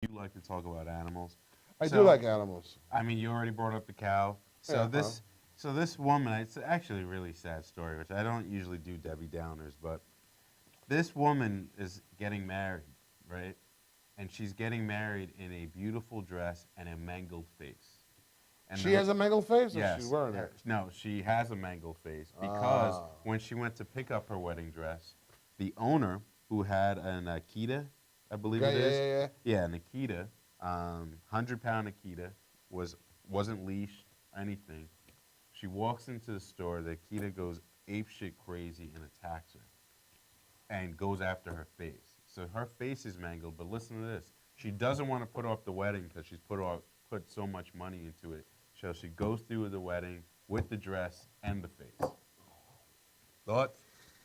you like to talk about animals. I do So, like animals. I mean, you already brought up the cow. So Yeah, this woman, it's actually a really sad story, which I don't usually do Debbie Downers, but this woman is getting married, right? And she's getting married in a beautiful dress and a mangled face. And she has a mangled face, or yes, she's wearing it? no, she has a mangled face because when she went to pick up her wedding dress, the owner, who had an Akita, I believe Okay, it is, yeah. an Akita, 100-pound Akita, wasn't leashed, anything. She walks into the store, the Akita goes apeshit crazy and attacks her, and goes after her face. So her face is mangled, but listen to this. She doesn't want to put off the wedding because she's put so much money into it. So she goes through with the wedding with the dress and the face. Thoughts?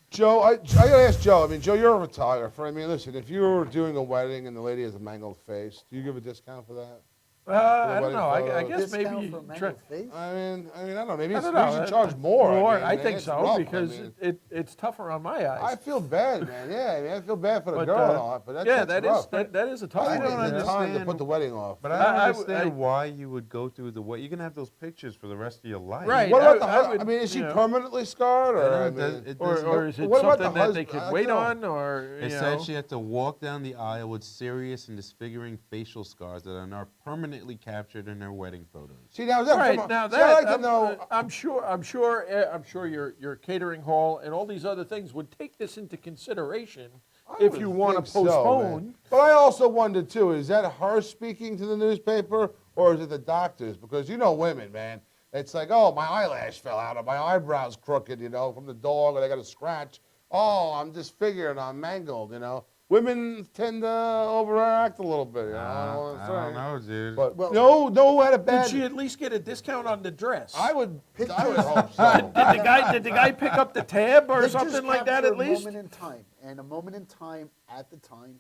Joe, I gotta ask Joe. I mean, Joe, you're a photographer. I mean, listen, if you were doing a wedding and the lady has a mangled face, do you give a discount for that? I don't know. I wedding guess maybe Discount you for try. mangled face? I don't know. Maybe I it's, don't maybe know. you should charge more. I mean, think it's so rough. because I mean, it's tougher on my eyes. I feel bad, man. Yeah, I mean, I feel bad for the But, girl and all that, but that's rough. that is a tough I one. don't I you know? understand time to understand- put the wedding off. But I don't I understand why you would go through the wedding. You can have those pictures for the rest of your life. Right. What about I the? would, I mean, is she you know, permanently scarred, or I mean, or is it what about the something that they husband? could I wait don't know. on, or It you said know? she had to walk down the aisle with serious and disfiguring facial scars that are now permanently captured in her wedding photos. See, now is that Right from now, see, I like to I'm, know. I'm sure your catering hall and all these other things would take this into consideration I if would you want think to so, man. postpone. But I also wonder too: is that her speaking to the newspaper, or is it the doctors? Because you know, women, man, it's like, oh, my eyelash fell out, or my eyebrow's crooked, you know, from the dog, or they got a scratch. Oh, I'm disfigured, I'm mangled, you know. Women tend to overact a little bit, you know. I don't wanna I say. don't know, dude. But Well- no, who had a Did bad? she at least get a discount on the dress? I would Pictures. hope so. Did the guy pick up the tab or Pictures something like that capture at least? A moment in time, and a moment in time at the time.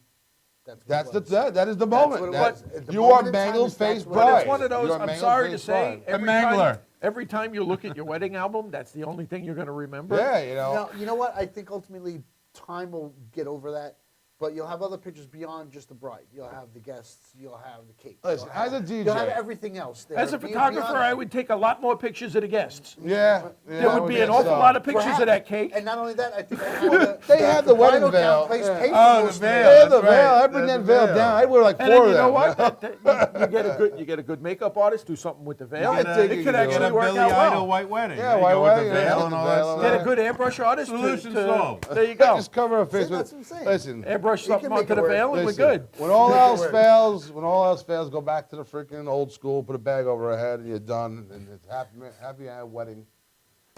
That's what the it was. that is the That's moment. what it That's- was. At the you moment are in time mangled is that's face what it bride. is. But it's one of those, You are I'm mangled sorry to face say, bride. mangler. every time you look at your wedding album, that's the only thing you're going to remember. Yeah, you know. Now, you know what? I think ultimately time will get over that. But you'll have other pictures beyond just the bride. You'll have the guests. You'll have the cake. Listen, you'll as a have, DJ, you'll have everything else. There. As a photographer, I would take a lot more pictures of the guests. Yeah, There would be an awful lot of pictures Perhaps. of that cake. And not only that, I think I have the, They have the wedding bridal veil. gown place Yeah. paid for Oh, the most of veil. it. They have the That's veil. right. I bring That's that the veil veil. down. I wear like And four then of you them. know what? You get a good makeup artist, do something with the veil. I think you It could can do actually it. work Billy out Idol well. white wedding. Yeah, There you white go with wedding, the yeah, veil the and all veil that Get stuff. a good airbrush artist. Solution to, solved. There you go. Just cover her face See, with. that's what I'm saying. Listen, Airbrush You something can make onto it the work. veil and we're listen. good. When all Make it else work. fails, go back to the freaking old school. Put a bag over her head, and you're done. And it's happy wedding.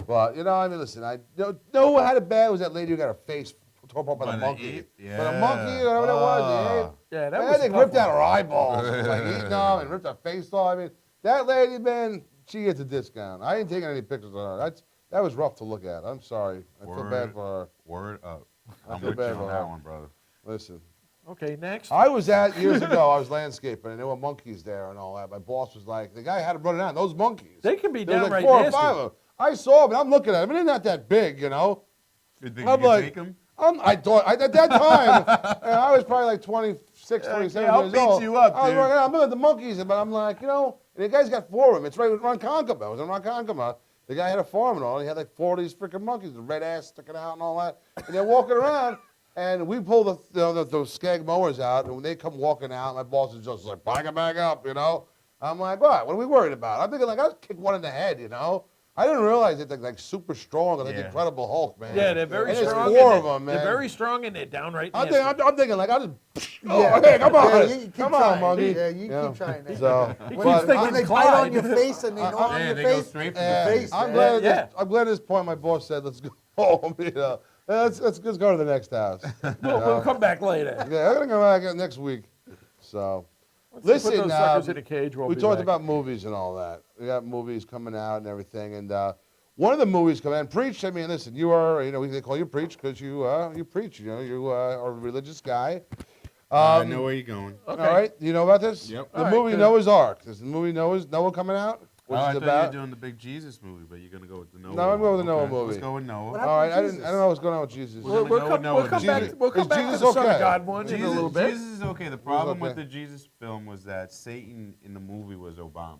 But you know, I mean, listen, I know who had it bad was that lady who got her face torn apart by By the the monkey. ape? By the monkey, or whatever it was. The ape. Yeah, that Man, was they a tough ripped out one. her eyeballs, like eating them, and ripped her face off. I mean, that lady, man, she gets a discount. I ain't taking any pictures of her. That was rough to look at. I'm sorry. I feel bad for her. Word up. I I'm feel with you bad on for that her. one, brother. Listen, Okay, next. I was at years ago. I was landscaping, and there were monkeys there and all that. My boss was like, the guy had to run it down. Those monkeys. They can be There was like downright 4 or nasty. 5 of them. I saw them, and I'm looking at them, and they're not that big, you know. You think I'm you like, can take him? At that time, I was probably like 26, 27 I'll years beat old. you up, I was dude. running around, I'm looking at the monkeys, but I'm like, you know, and the guy's got 4 of them. It's right with Ronkonkoma. I was in Ronkonkoma. The guy had a farm and all. He had like 4 of these freaking monkeys, the red ass sticking out and all that. And they're walking around, and we pull those skag mowers out, and when they come walking out, my boss is just like, back it back up, you know. I'm like, what? What are we worried about? I'm thinking like, I'll kick one in the head, you know. I didn't realize that they're like super strong, like the Yeah. Incredible Hulk, man. Yeah, they're very and there's strong. 4 and of them, man. They're very strong and they're downright I'm nasty. thinking, I'm thinking like, I'll just, Yeah. hey, come on, Yeah, you keep come on, trying. monkey. Yeah, you keep trying that. So, He but keeps thinking When they Clyde. bite on your face and they gnaw on Yeah, your they go face. straight for yeah, the face, I'm man. glad. At Yeah. this, I'm glad at this point my boss said, let's go home. You know, let's go to the next house. We'll come back later. Yeah, I'm gonna go back next week. So, Put listen, those suckers in a cage. We'll we be talked back. about movies and all that. We got movies coming out and everything, and one of the movies coming out, and Preach. I mean, listen, you are, you know, they call you Preach because you preach. You know, you are a religious guy. I know where you're going. Okay. All right, you know about this? Yep. The All right, movie good. Noah's Ark. Is the movie Noah coming out? Oh, which I is thought about. you were doing the big Jesus movie, but you're gonna go with the Noah. No, I'm going with the Okay, Noah movie. Let's go with Noah. What All right, happened to I don't know what's going on with Jesus. We're gonna go with Noah. We'll come back. Jesus- We'll come is back to Jesus the Son of okay? God one in a Jesus, little bit. Jesus is okay. The problem with okay. the Jesus film was that Satan in the movie was Obama.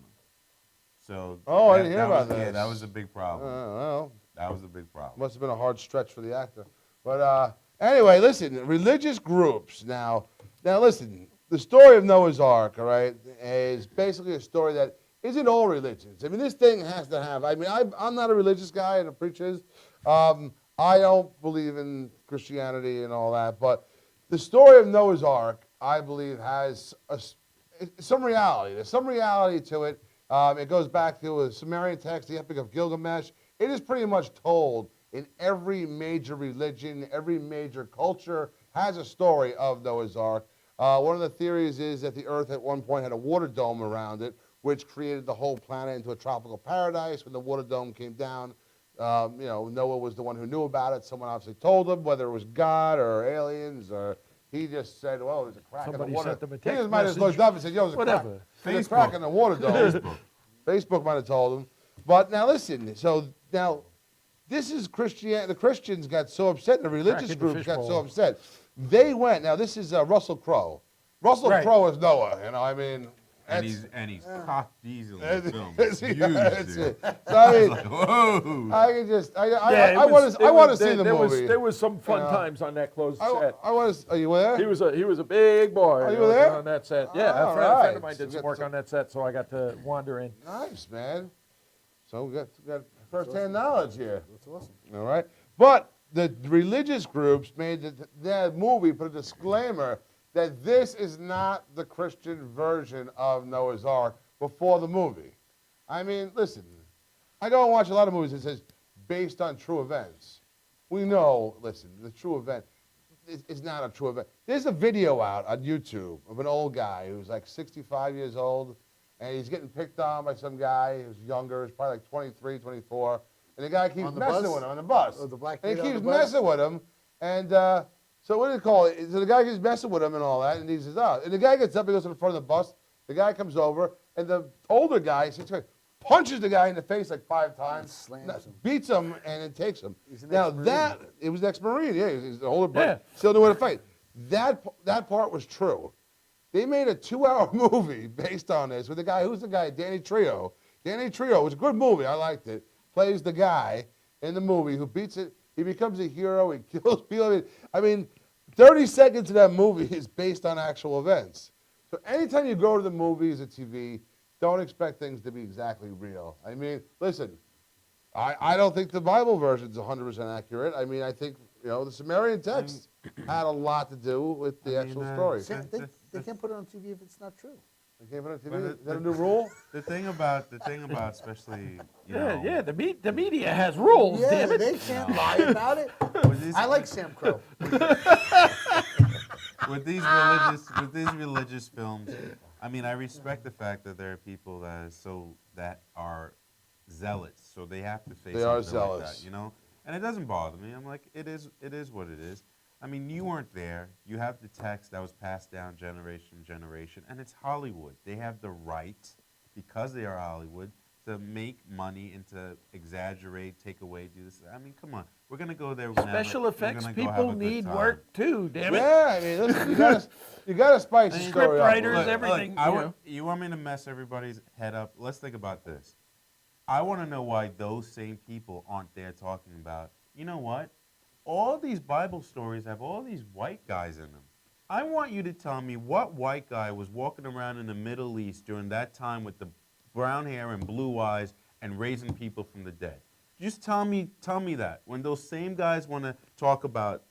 So Oh, I that- didn't hear that about was, Yeah, this. that was a big problem. Well, That was a big problem. must have been a hard stretch for the actor. But anyway, listen, religious groups. Now listen, the story of Noah's Ark, all right, is basically a story that isn't all religions. I mean, this thing has to have, I'm not a religious guy, and a preacher is. I don't believe in Christianity and all that, but the story of Noah's Ark, I believe, has some reality. There's some reality to it. It goes back to a Sumerian text, the Epic of Gilgamesh. It is pretty much told in every major religion, every major culture has a story of Noah's Ark. One of the theories is that the Earth at one point had a water dome around it, which created the whole planet into a tropical paradise. When the water dome came down, Noah was the one who knew about it. Someone obviously told him, whether it was God or aliens, or he just said, well, there's a crack in Somebody the water. sent them a He text just might have message. looked up and said, yo, there's a crack. Whatever. There's a crack Facebook. in the water dome. Facebook might have told him. But now listen, so now this is Christianity. The Christians got so upset, the religious Crack in the groups got so fishbowl. upset. They went, now this is Russell Crowe. Russell Right. Crowe is Noah, I mean. And that's- he's cock diesel in that's- the film. that's- It's huge, that's dude. it. So, I mean, Like, whoa. I can just, Yeah, it I was- want it to was- see the there movie. there was some fun Yeah. times on that closed set. I want to, are you there? He was a big boy. Oh, you were there? on that set. Yeah, All a friend right. of mine So did we some got work some- on that set, so I got to wander in. Nice, man. So we got first-hand knowledge here. That's awesome. All right. But the religious groups made that movie put a disclaimer that this is not the Christian version of Noah's Ark before the movie. I mean, listen, I go and watch a lot of movies that says based on true events. We know, listen, the true event is not a true event. There's a video out on YouTube of an old guy who's like 65 years old, and he's getting picked on by some guy who's younger, he's probably like 23, 24, and the guy keeps On the messing bus? with him on the bus. Oh, the black and kid he on keeps the bus? messing with him, and so what do you call it? So the guy keeps messing with him and all that, and he says, oh, and the guy gets up, he goes to the front of the bus, the guy comes over, and the older guy, punches the guy in the face like 5 times, slams him. beats him, and then takes him. He's an Now ex-Marine. it was an ex-Marine, yeah, he's the older brother, Yeah. still knew how to fight. That part was true. They made a 2-hour movie based on this with the guy, who's the guy? Danny Trejo. Danny Trejo, it was a good movie, I liked it. Plays the guy in the movie who beats it. He becomes a hero, he kills people. I mean, 30 seconds of that movie is based on actual events. So anytime you go to the movies or TV, don't expect things to be exactly real. I mean, listen, I don't think the Bible version's 100% accurate. I mean, I think, the Sumerian text had a lot to do with the I mean, actual story. They can't put it on TV if it's not true. They can't put it on Well, TV? Is that a new rule? The thing about, especially, Yeah, the media has rules, Yeah, damn it. they can't lie about it. with these, I like Sam Crow. with these religious films. I mean, I respect the fact that there are people that are zealots, so they have to face They are something like zealous. that, And it doesn't bother me. I'm like, it is what it is. I mean, you weren't there. You have the text that was passed down generation to generation, and it's Hollywood. They have the right, because they are Hollywood, to make money and to exaggerate, take away, do this. I mean, come on. We're going to go there. Special effects people need work too, damn it. Yeah, I mean, listen, you got to spice the Script story up. writers, Look, everything. You want me to mess everybody's head up? Let's think about this. I want to know why those same people aren't there talking about, you know what? All these Bible stories have all these white guys in them. I want you to tell me what white guy was walking around in the Middle East during that time with the brown hair and blue eyes and raising people from the dead. Just tell me that. When those same guys want to talk about,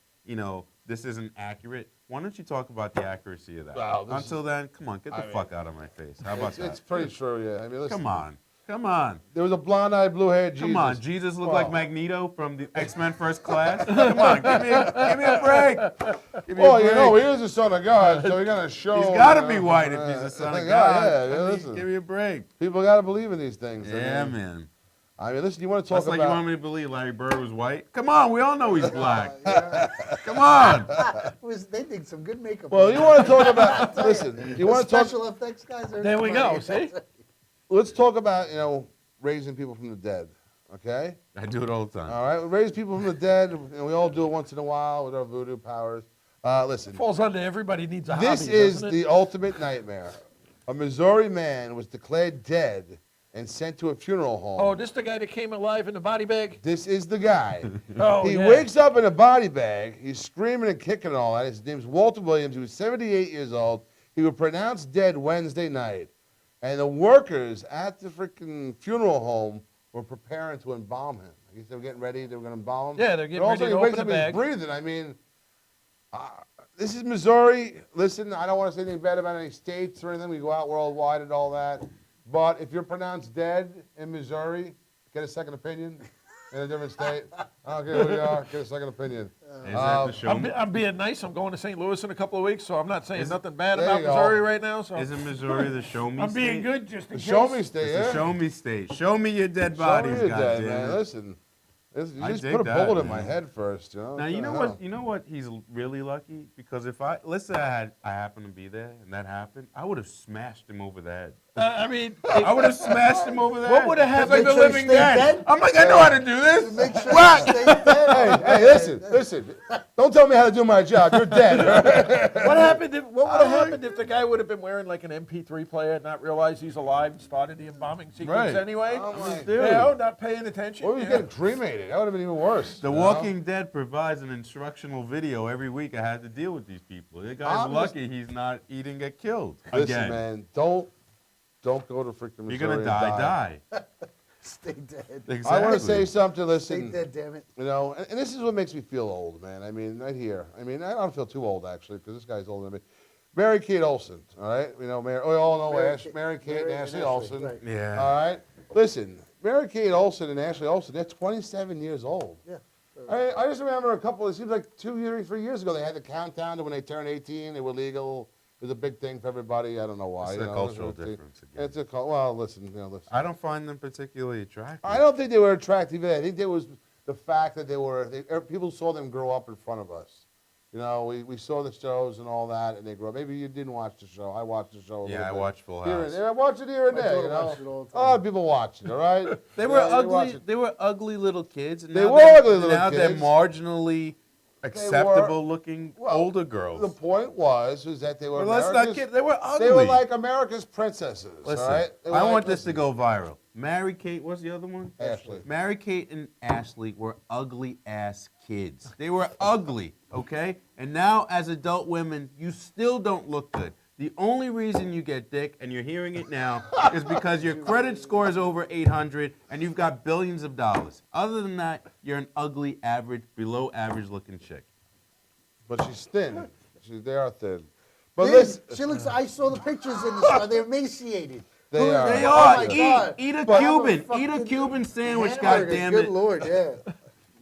this isn't accurate, why don't you talk about the accuracy of that? Wow, this Until then, come on, get the fuck out of my face. How about It's that? pretty true, yeah. I mean, listen. Come on. There was a blonde-eyed, blue-haired Jesus. Come on, Jesus looked Wow. like Magneto from the X-Men First Class. Come on, give me a break. Give me Well, a break. he is the Son of God, so he got to show. He's got to be white if he's the son of God. Yeah, I mean, listen. give me a break. People got to believe in these things. Yeah, man. I mean, listen, you want to talk That's like you about... want me to believe Larry Bird was white? Come on, we all know he's black. Come on. They did some good makeup. Well, on you that. want to talk about... I'll tell ya. listen, you The want to talk... special effects guys are. There we go, see? let's talk about raising people from the dead. Okay. I do it all the time. All right. We raise people from the dead, and we all do it once in a while with our voodoo powers. Listen. Falls under everybody needs a This hobby, is doesn't it? the ultimate nightmare. A Missouri man was declared dead and sent to a funeral home. Oh, this the guy that came alive in the body bag? This is the guy. Oh, He yeah. wakes up in a body bag. He's screaming and kicking and all that. His name's Walter Williams. He was 78 years old. He was pronounced dead Wednesday night. And the workers at the freaking funeral home were preparing to embalm him. I guess they were getting ready. They were going to embalm him. Yeah, they're getting But ready also, to he wakes open up the and bag. he's breathing. I mean, this is Missouri. Listen, I don't want to say anything bad about any states or anything. We go out worldwide and all that. But if you're pronounced dead in Missouri, get a second opinion in a different state. I don't care who you are, get a second opinion. Is that the show? I'm being nice. I'm going to St. Louis in a couple of weeks, so I'm not saying nothing bad there about you go. Missouri right now. So Isn't Missouri the show me I'm state? being good just in The case. show me state, It's yeah. the show me state. Show me your dead Show bodies, me your dead, goddammit. man. Listen, you I just dig put a that, bullet in my man. head first, Now What you the know hell? what? You know what? He's really lucky because if let's say I happened to be there and that happened, I would have smashed him over the head. I mean, I would have smashed him over the head. What would have It's happened? like the Make sure you living stay dead. dead? I'm like, I know how to do this. Make sure What? you stay dead. Hey, listen. Don't tell me how to do my job. You're dead. what happened? What would have happened if the guy would have been wearing like an MP3 player and not realize he's alive and started the embalming sequence Right. anyway? Oh, my Dude. You know, not paying attention. What if you yeah. getting cremated? That would have been even worse. The you know? Walking Dead provides an instructional video every week. I had to deal with these people. The guy's I'm just- lucky he's not eating get killed Listen, again. man, don't go to freaking Missouri. You're gonna and die. Stay dead. Exactly. I want to say something. Stay Listen, dead, damn it. and this is what makes me feel old, man. I mean, right here. I mean, I don't feel too old actually, because this guy's older than me. Mary Kate Olsen, all right. We all know Mary Kate and Ashley Olsen. right. Yeah. All right. Listen, Mary Kate Olsen and Ashley Olsen, they're 27 years old. Yeah. I just remember it seems like 3 years ago, they had the countdown to when they turned 18, they were legal. It was a big thing for everybody. I don't know why. It's a cultural difference again. It's well, listen. I don't find them particularly attractive. I don't think they were attractive. I think there was the fact that people saw them grow up in front of us. We saw the shows and all that, and they grew up. Maybe you didn't watch the show. I watched the show. Yeah, I watched Full Here and House. there. I watch it here and My there. daughter watched it all the A lot of people watch it. All right. They were watch ugly. it. They were ugly little kids. And They now were they're- ugly little Now they're kids. marginally acceptable looking well, older girls. The point was that they were. Well, let's not America's- kid. They were ugly. They were like America's princesses. Listen, all right. They were I like- want this to go viral. Mary Kate, what's the other one? Ashley. Mary Kate and Ashley were ugly ass kids. They were ugly, okay? And now, as adult women, you still don't look good. The only reason you get dick, and you're hearing it now, is because your credit score is over 800 and you've got billions of dollars. Other than that, you're an ugly, average, below average looking chick. But she's thin. They are thin. But Dude, listen, she looks. I saw the pictures in the show. They're emaciated. They Who- are. They Oh are. my God. Eat a But- Cuban. Eat a Fucking Cuban sandwich, hamburgers, goddammit. Good lord, yeah.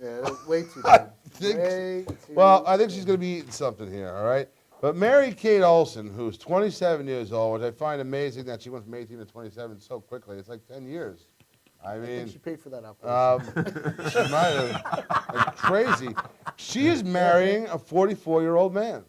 Yeah, that's way too good. Way too Well, I think she's going to be eating something here, all right? But Mary Kate Olsen, who's 27 years old, which I find amazing that she went from 18 to 27 so quickly. It's like 10 years. I I mean, think she paid for that operation. she might have. It's crazy. She is marrying a 44-year-old man.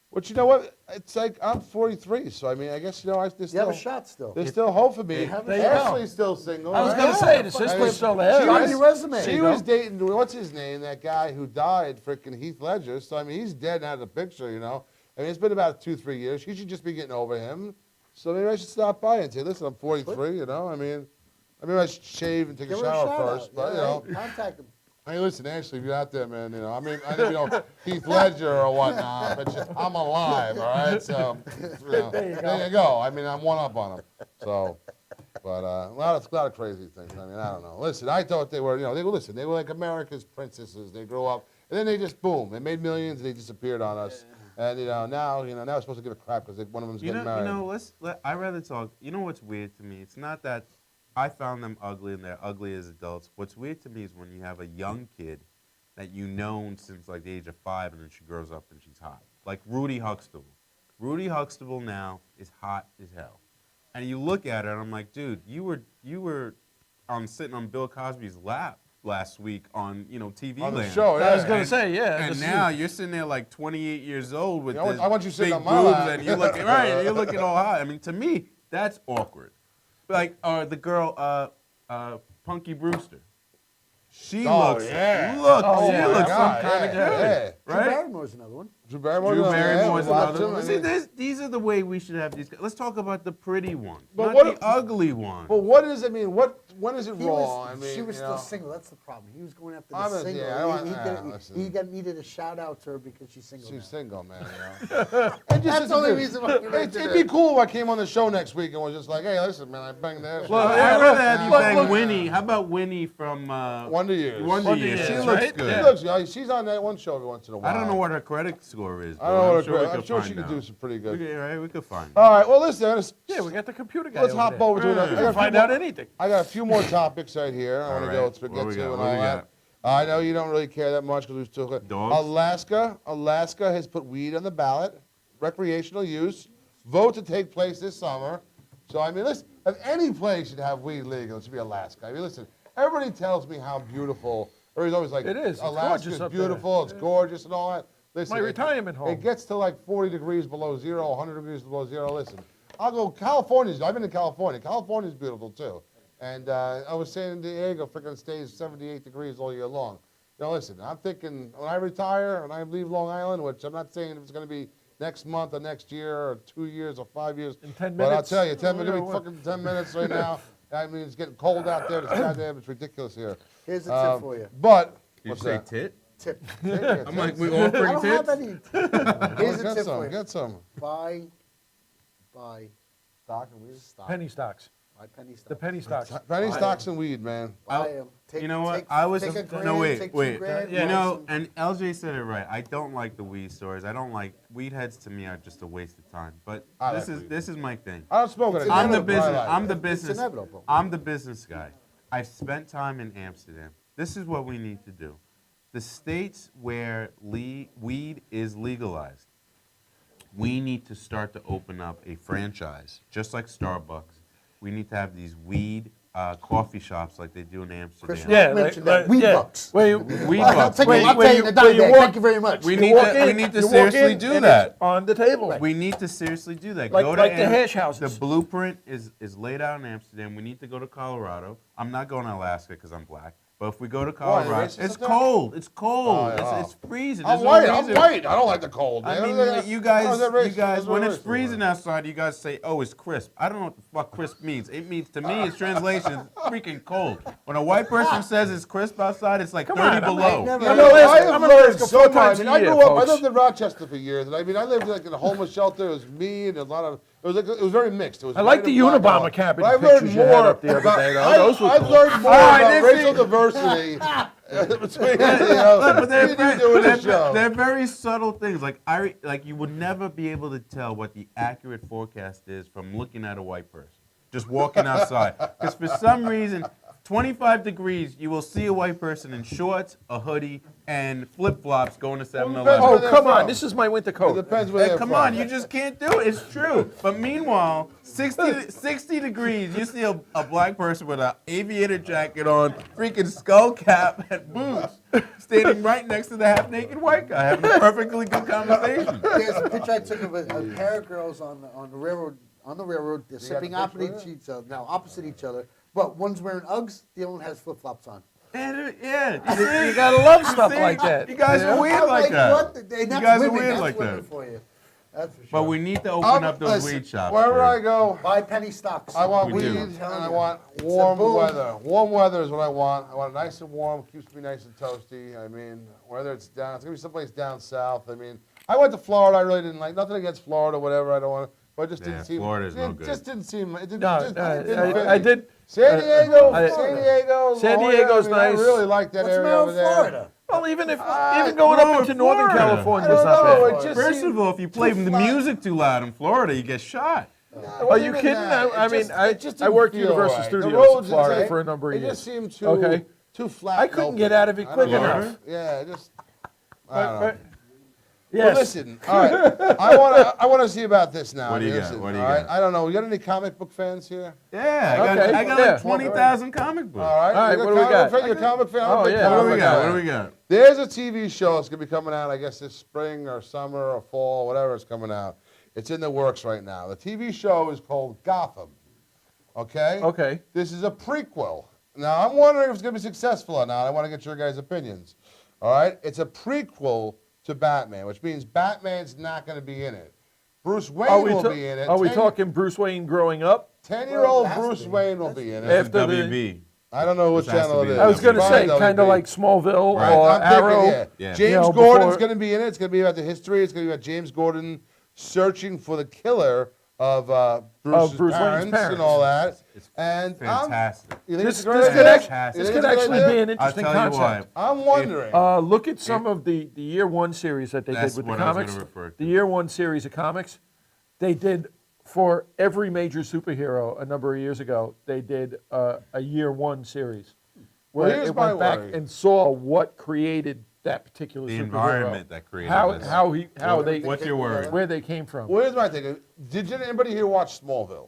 Which, you know what? It's like I'm 43, so I mean, I guess, there's You still, have a shot still. there's still hope for me. have a There you go. Ashley's still single. I was right? going to say, the I sister's mean, still she there. Show right? me your resume. She was dating, what's his name, that guy who died, freaking Heath Ledger. So, I mean, he's dead out of the picture, I mean, it's been about 2-3 years. She should just be getting over him. So maybe I should stop by and say, listen, I'm 43, I mean, maybe I should shave and take Give a her a shower shout first. out. But, Yeah, right. Contact him. hey, listen, Ashley, if you're out there, man, I mean, I know, Heath Ledger or whatnot, but just, I'm alive, all right? So, there you go. I mean, I'm one up on him. So, but a lot of crazy things. I mean, I don't know. Listen, I thought they were, they were like America's princesses. They grew up, and then they just, boom, they made millions, and they disappeared on us. And, now we're supposed to give a crap because one of them's getting married. I'd rather talk. You know what's weird to me? It's not that I found them ugly and they're ugly as adults. What's weird to me is when you have a young kid that you've known since like the age of 5 and then she grows up and she's hot. Like Rudy Huxtable. Rudy Huxtable now is hot as hell. And you look at her and I'm like, dude, you were sitting on Bill Cosby's lap last week on, TV On the Land. show, I was yeah. going to say, yeah. And this now is- you're sitting there like 28 years old with I want- this I want you sitting big on my boobs lap. and you're looking right, and you're looking all hot. I mean, to me, that's awkward. like the girl, Punky Brewster. She Oh, looks, yeah. she Oh, yeah. looks some God, kind of yeah, good, yeah. Drew right? Barrymore's another one. Drew Barrymore. Drew yeah, Barrymore's watch another him, one. I See, mean- these are the way we should have these guys. Let's talk about the pretty one, But not what- the ugly one. But what is? I mean, when is it He wrong? was, I mean, she was you still know. single. That's the problem. He was going after the I'm a- single. yeah, I don't he, want- listen. needed a shout out to her because she's single. She's now. single, man. You know? And just That's as the only a- reason why you mentioned It'd it. be cool if I came on the show next week and was just like, "Hey, listen, man, I banged that." Well, shit." I'd rather have you Look, bang look. Winnie. How about Winnie from Wonder Years. Wonder Years? She Years, looks right? good. She looks. She's on that one show every once in a while. I don't know what her credit score is. I don't know what though. I'm sure she find could do out. some pretty We good. could, right, we could find. All right. Well, listen. Yeah, we got the computer guy. Let's over hop there. over to Yeah. another. I got a few Find more- out anything. I got a few more topics right here. I want to All go right. to What get we to got? and What all we that. I know you don't really care that much because we still Dogs? Alaska has put weed on the ballot, recreational use. Vote to take place this summer. So I mean, listen, if any place should have weed legal, it should be Alaska. I mean, listen, everybody tells me how beautiful. Everybody's always like, It is. It's Alaska's gorgeous up there. beautiful. It's gorgeous and all that. Listen, My retirement home. It gets to like 40 degrees below zero, 100 degrees below zero. Listen, I'll go. California's. I've been to California. California's beautiful too. And I was San Diego, freaking stays 78 degrees all year long. Now listen, I'm thinking when I retire and I leave Long Island, which I'm not saying if it's going to be next month or next year or 2 years or 5 years. In 10 But I'll minutes? tell you, 10 Oh, minutes, yeah, fucking 10 minutes right now. I mean, it's getting cold out there. It's goddamn, it's ridiculous here. Here's a tip for you. But You what's say that? tit? Tip. Yeah, I'm like, tits. we I offering don't have tits? any. Here's a Get tip some. for you. Get some. Buy Stock and weed. stock. Penny stocks. Buy penny stock. The penny stocks. Penny stocks and weed, man. Buy 'em. Take, You know what? Take, I was take a grand, no take 2 wait. grand, Yeah. You buy know, some- and LJ said it right. I don't like the weed stores. I don't like weed heads. To me, are just a waste of time. But I this like is weed. this is my thing. I don't smoke it. It's I'm the inevitable. business. I like I'm it. the It's business. inevitable. I'm the business guy. I've spent time in Amsterdam. This is what we need to do. The states where weed is legalized, we need to start to open up a franchise, just like Starbucks. We need to have these weed coffee shops like they do in Amsterdam. Chris Yeah, Rock mentioned that. Weed yeah. bucks. Where you, Weed I'll bucks. take Wait, I'll where tell you- you the where dime you bag. walk- Thank you very much. We you need walk to- in, we need to you walk seriously in do and that. it's on the table. We need to seriously do that. Like- Go like to the hash houses. The blueprint is laid out in Amsterdam. We need to go to Colorado. I'm not going to Alaska because I'm black. But if we go to Why, Colorado, racist it's up there? cold. It's cold. Oh, yeah. It's freezing. I'm There's no white. I'm reason- white. I don't like the cold. I man. mean, How's you that racist? guys, How's when that it's racist? freezing outside, you guys say, "Oh, it's crisp." I don't know what the fuck crisp means. It means to me, its translation is freaking cold. When a white person says it's crisp outside, it's like 30 on, I'm below. never- You I'm know, gonna ask- I have I'm gonna learned ask her so 4 much. times I mean, a I year, grew up. I folks. lived in Rochester for years, and I mean, I lived like in a homeless shelter. It was me and a lot of. It was like it was very mixed. It was I like white the and black and Unabomber all. cabbage But I've pictures learned you had more up the other about- day, though. Those were I've cool. learned more All right, about Nixie. racial diversity between you But know, they're, me and you doing this they're, show. they're very subtle things. Like you would never be able to tell what the accurate forecast is from looking at a white person just walking outside. Because for some reason, 25 degrees, you will see a white person in shorts, a hoodie, and flip-flops going to 7-Eleven. Oh, they're come on. from. This is my winter It coat. depends where Hey, they're come from. on, you just can't do it. It's true. But meanwhile, 60 degrees, you see a black person with an aviator jacket on, freaking skull cap and boots, standing right next to the half-naked white guy, having a perfectly good conversation. There's a picture I took of a pair of girls on the railroad. On the railroad, they're got sipping the picture opposite of each other. Now opposite each other, but one's wearing Uggs, the other one has flip flops on. And, yeah, you see? You gotta love You stuff see? like that. You guys are weird I'm like that. What the, and You that's guys are women, weird that's like women that. for you. That's for sure. But we need to open up those Listen, weed shops. Wherever I first. go, Buy penny stocks. I want We weed do. and I want warm boom. weather. Warm weather is what I want. I want it nice and warm, keeps me nice and toasty. I mean, whether it's down, it's gonna be someplace down south. I mean, I went to Florida. I really didn't like nothing against Florida, whatever. I don't want to, but it just Yeah, didn't seem. Florida's no it good. just didn't seem. It didn't, No, just, it didn't fit I me. did. San Diego, I- San Diego, San La Jolla, Diego's I mean, I nice. really like that What's the area matter over with there. Florida? Well, even I- going no, up into Northern Florida. California I is don't not know, bad. it just First seemed of all, if you play the music too loud in Florida, you get shot. It Are wasn't you even kidding? that. I It mean, just- I- it just I didn't worked feel Universal right. Studios The in roads, Florida it- for a number of It years. just seemed too Okay. too flat. I and couldn't open. get out of it I quick don't know. enough. Yeah, just. I don't know. But- Well, yes. listen. All right, I want to see about this now. What do you got? Listen, What do you all right? got? I don't know. You got any comic book fans here? Yeah, Okay, I got yeah. like 20,000 comic books. All right. All right, You what do we comic got? fan? You're a comic fan. I'm Oh, a big yeah. What do we comic got? fan. What do we got? There's a TV show that's gonna be coming out. I guess this spring or summer or fall, whatever is coming out. It's in the works right now. The TV show is called Gotham. Okay? Okay. This is a prequel. Now, I'm wondering if it's going to be successful or not. I want to get your guys' opinions. All right? It's a prequel to Batman, which means Batman's not going to be in it. Bruce Wayne will be in it. Are we talking Bruce Wayne growing up? 10-year-old Well, it has to Bruce be. Wayne will be in it. After the- WB. I don't know what This has to channel it be is. the I was going to Probably say, kind of WB. like Smallville Right. or I'm thinking, Arrow. yeah. Yeah. James You know, Gordon's before- going to be in it. It's going to be about the history. It's going to be about James Gordon searching for the killer of Bruce's Bruce Wayne's parents parents. and all that. It's and fantastic. You think This, it's a great this idea? could, act- Fantastic. this You could think it's a good actually be idea? an interesting I'll tell you concept. why. I'm wondering. Look at some of the year one series that they did That's with the what I was comics. gonna refer to. The year one series of comics, they did for every major superhero a number of years ago. They did a year one series Well, where here's it my went back worry. and saw what created that particular The superhero. environment that created how this. how they What's your word? where they came from. Well, here's my thing. Did anybody here watch Smallville?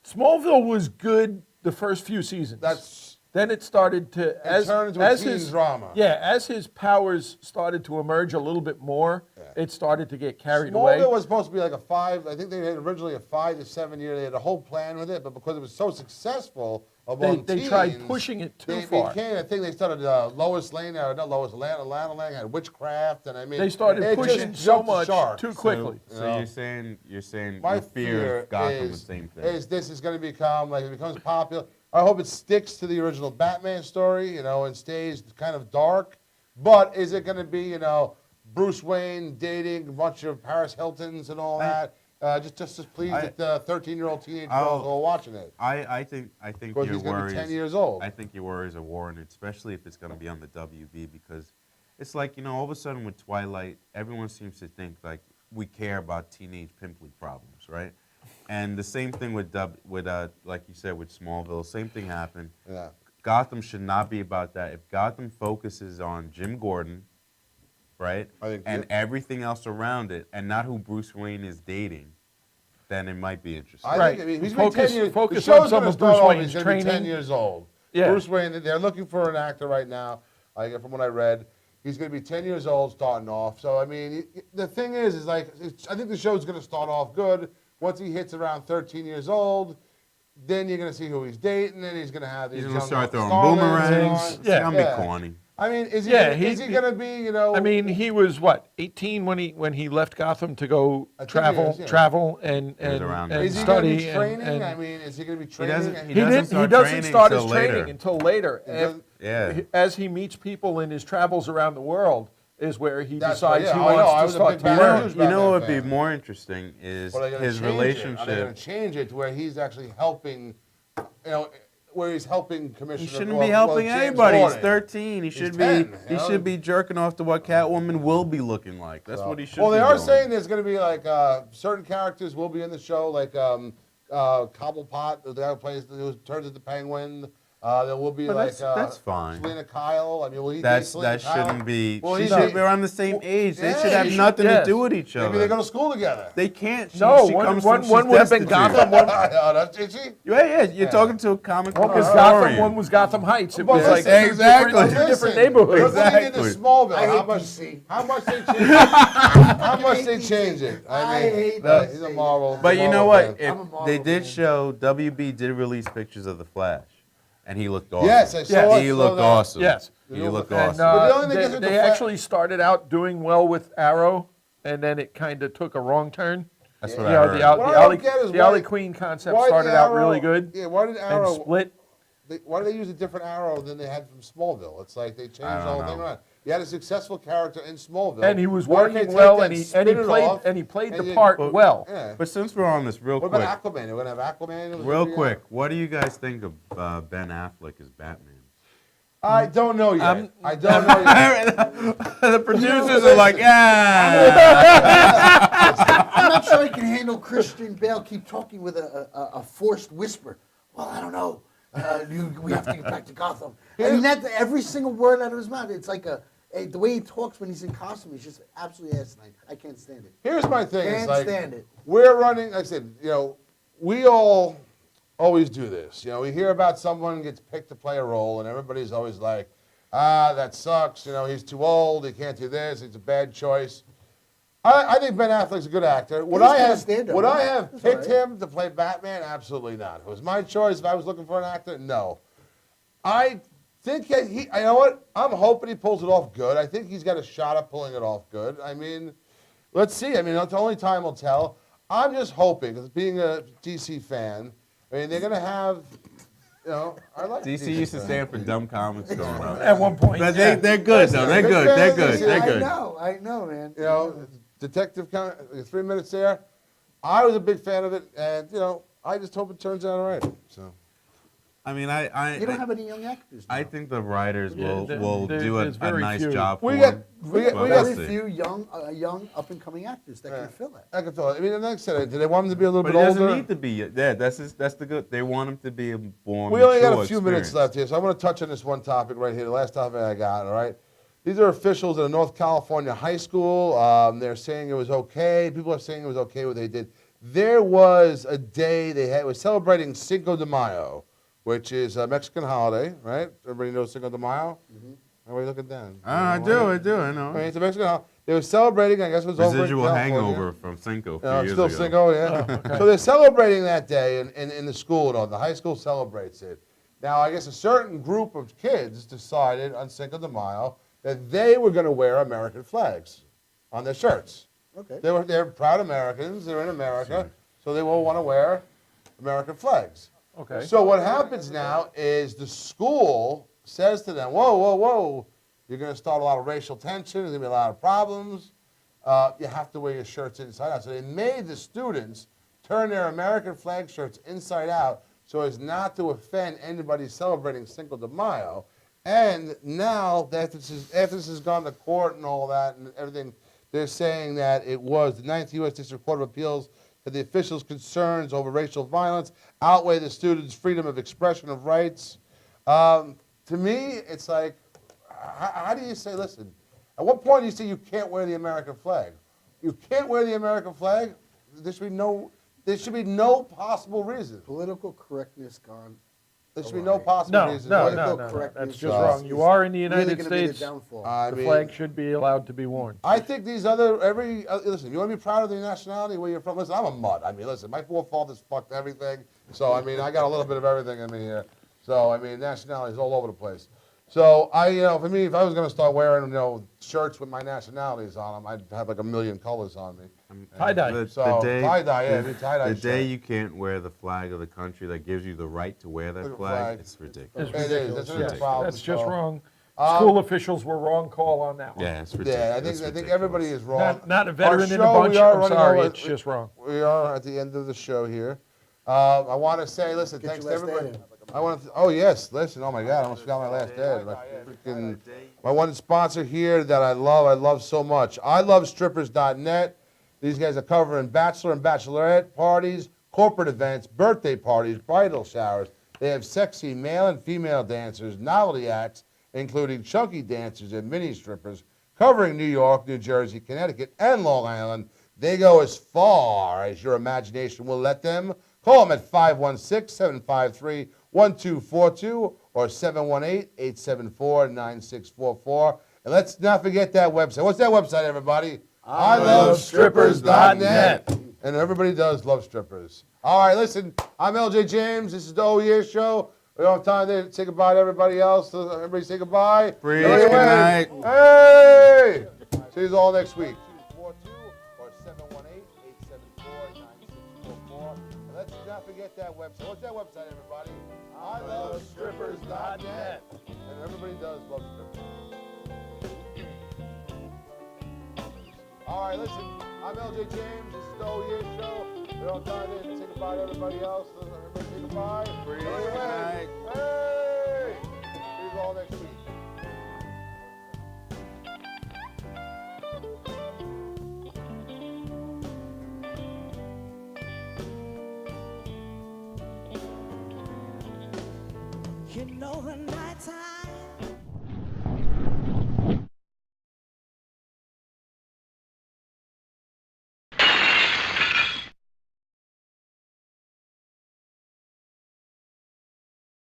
Smallville was good the first few seasons. Then it started to turned into a teen his drama. Yeah, as his powers started to emerge a little bit more, it started to get carried Smallville away. was supposed to be like a 5. I think they had originally a 5 to 7 year. They had a whole plan with it, but because it was so successful among They teens, tried pushing it too they far. became, I think they started Lois Lane, not Lois Lane, Lane had witchcraft, and I mean They started it pushing just so jumped the much shark. too quickly. So know? you're saying My your fear of Gotham the same thing. is this is going to become like it becomes popular. I hope it sticks to the original Batman story, and stays kind of dark. But is it going to be, Bruce Wayne dating a bunch of Paris Hiltons and all that? Just as pleased that the 13-year-old teenage girls are watching it. I think Because your he's going to worries. be 10 years old. I think your worries are warranted, especially if it's going to be on the WB, because it's like all of a sudden with Twilight, everyone seems to think like we care about teenage pimply problems, right? And the same thing with like you said with Smallville, same thing happened. Yeah. Gotham should not be about that. If Gotham focuses on Jim Gordon, right, I think and Jim- everything else around it, and not who Bruce Wayne is dating, then it might be interesting. I Right. think he's gonna be Focus- 10 years. focus the on show's some gonna of Bruce start off, Wayne's he's gonna be 10 training. years old. Yeah. Bruce Wayne, they're looking for an actor right now. From what I read, he's going to be 10 years old starting off. So, I mean, the thing is like, I think the show's going to start off good. Once he hits around 13 years old, then you're going to see who he's dating, and he's going to have these He's going to young start throwing starlets boomerangs. on. It's going to be corny. I mean, is he, Yeah, is he going to be, I mean, he was what 18 when he left Gotham to go I think travel, he is, yeah. travel and was around and there. is he going to study be training? and I mean, is he going to be training? doesn't- he doesn't didn't. He start doesn't training start his until training later. until later. doesn't- Yeah. As he meets people in his travels around the world, is where he That's decides right, he yeah, I know, I wants to was a start big to fan. learn. Huge You know Batman what would be fan. more interesting is Or are they gonna his change it? Are they relationship. going to change it to where he's actually helping, where he's helping Commissioner? He shouldn't well, be helping James anybody. He's Gordon. 13. He should 10, be. you He know? should be jerking off to what Catwoman will be looking like. That's what he should. Well, they be are doing. saying there's going to be like certain characters will be in the show, like Cobblepot, the guy who turns into Penguin. There will be But like that's fine. Selena Kyle. I mean, will he date That Selena Kyle? shouldn't be. Well, She he should date- be around the same age. They yeah, should have he should- nothing yes. to do with each other. Maybe they go to school together. They can't. She, No, she one comes from, she's would have been destitute. Gotham. One Is she? Yeah, you're talking to a comic One book was Gotham. historian. One was Gotham Heights. It But was like listen, exactly. two different Listen, neighborhoods. Look what they did to Exactly. Smallville. I How hate much? DC. How much they change? How much they change it? I hate he's a DC. Marvel. But you know Marvel what? fan. I'm a Marvel They did fan. show WB did release pictures of the Flash, and he looked awesome. Yes, I saw Yes. it. He saw looked that. awesome. Yes. He looked And, awesome. But the only thing is with They the actually started out doing well with Arrow, and then it kind of took a wrong turn. That's You what I know, heard. the, Al- What the, I don't Alley, get is the why- Alley Queen concept Why did started out really Arrow- good Yeah, why did and Arrow split. Why do they use a different Arrow than they had from Smallville? It's like they changed the don't whole thing know. around. You had a successful character in Smallville, And he was Why can't working they well, take and that, he spin it played off, the you- part well. Yeah. But since we're on this, real What quick, about Aquaman? We're gonna have Aquaman. It was real gonna be, quick, what do you guys think of Ben Affleck as Batman? I don't know yet. I'm- I don't know yet. The producers are like, ah. I'm not sure I can handle Christian Bale keep talking with a forced whisper. Well, I don't know. We have to get back to Gotham. I mean, that every single word out of his mouth, it's like the way he talks when he's in costume, he's just absolutely asinine. I can't stand it. Here's my thing. It's Can't like, stand it. We're running. Like I said, we all always do this. We hear about someone gets picked to play a role, and everybody's always like, that sucks. He's too old. He can't do this. It's a bad choice. I think Ben Affleck's a good actor. Would He's I gonna have stand up, would I right? have That's picked all right. him to play Batman? Absolutely not. If it was my choice, if I was looking for an actor, no. I think you know what? I'm hoping he pulls it off good. I think he's got a shot at pulling it off good. I mean, let's see. I mean, it's only time will tell. I'm just hoping, because being a DC fan, I mean, they're going to have, you know, I like DC used to fans. stand for dumb comics growing up. At one point, But yeah. they're good, though. They're Big good. fan They're of good. DC. They're good. I know, man. You know, Detective, 3 minutes there. I was a big fan of it, and, you know, I just hope it turns out all right. So. I mean, You don't have any young actors. I now. think the writers Yeah, will do there's a very nice few. job for We got- him. we got- But we we'll got- very see. few young up and coming actors that can fill it. I can feel it. I mean, like I said, do they want him to be a little But bit it doesn't older? need to be. Yeah, that's the good. They want him to be a more. We only got a mature few minutes experience. left here, so I want to touch on this one topic right here, the last topic I got, all right? These are officials at a North California high school. They're saying it was okay. People are saying it was okay what they did. There was a day was celebrating Cinco de Mayo, which is a Mexican holiday, right? Everybody knows Cinco de Mayo? Everybody looking down. I do. I know. I mean, it's a Mexican holiday. They were celebrating, I guess it was over in Residual California. hangover from Cinco a few No, years still ago. Cinco, yeah. So they're celebrating that day in the school and all. The high school celebrates it. Now, I guess a certain group of kids decided on Cinco de Mayo that they were going to wear American flags on their shirts. Okay. They're proud Americans. They're in America, so they will want to wear American flags. Okay. So what happens now is the school says to them, whoa, whoa, whoa, you're going to start a lot of racial tension. There's going to be a lot of problems. You have to wear your shirts inside out. So they made the students turn their American flag shirts inside out so as not to offend anybody celebrating Cinco de Mayo. And now that after this has gone to court and all that and everything, they're saying that it was the 9th U.S. District Court of Appeals that the officials' concerns over racial violence outweigh the students' freedom of expression of rights. To me, it's like, how do you say, listen, at what point do you say you can't wear the American flag? You can't wear the American flag? There should be no possible reason. Political correctness gone. There should be no possible No, reason. no, why- no, Political no, no. correctness That's just is- wrong. You are in the Really United gonna be the States. downfall. I The mean, flag should be allowed to be worn. I think these listen, you want to be proud of the nationality where you're from? Listen, I'm a mutt. I mean, listen, my forefathers fucked everything. So, I mean, I got a little bit of everything in me here. So, I mean, nationality is all over the place. So, for me, if I was going to start wearing, shirts with my nationalities on them, I'd have like a million colors on me. Tie-dye. So, tie-dye, yeah, it'd be tie-dye The day shirt. you can't wear the flag of the country that gives you the right to wear Look that at flag, flag. it's ridiculous. It's It is. ridiculous. That's Yes, a problem. that's just So, wrong. School officials were wrong call on that one. Yeah, it's ridiculous. Yeah, I It's think ridiculous. everybody is wrong. Not a veteran Our in the show, bunch. we are I'm running sorry, over- it's just wrong. We are at the end of the show here. I want to say, listen, Get thanks to your last everybody. ad in. I want to. Oh yes, listen. Oh my God, I almost forgot my last ad. My one sponsor here that I love so much. I love strippers.net. These guys are covering bachelor and bachelorette parties, corporate events, birthday parties, bridal showers. They have sexy male and female dancers, novelty acts, including chunky dancers and mini strippers, covering New York, New Jersey, Connecticut, and Long Island. They go as far as your imagination will let them. Call them at 516-753-1242 or 718-874-9644. And let's not forget that website. What's that website, everybody? ilovestrippers.net. And everybody does love strippers. All right, listen, I'm LJ James. This is the Oh Yeah Show. We don't have time to say goodbye to everybody else. So everybody say goodbye. Free, Hey, good wait. night. Hey! See you all next week. 242 or 718-874-9644. And let's not forget that website. What's that website, everybody? ilovestrippers.net. And everybody does love strippers. All right, listen, I'm LJ James. This is the Oh Yeah Show. We don't have time to say goodbye to everybody else. So everybody say goodbye. Free, Hey, good night. Hey! See you all next week. You know the nighttime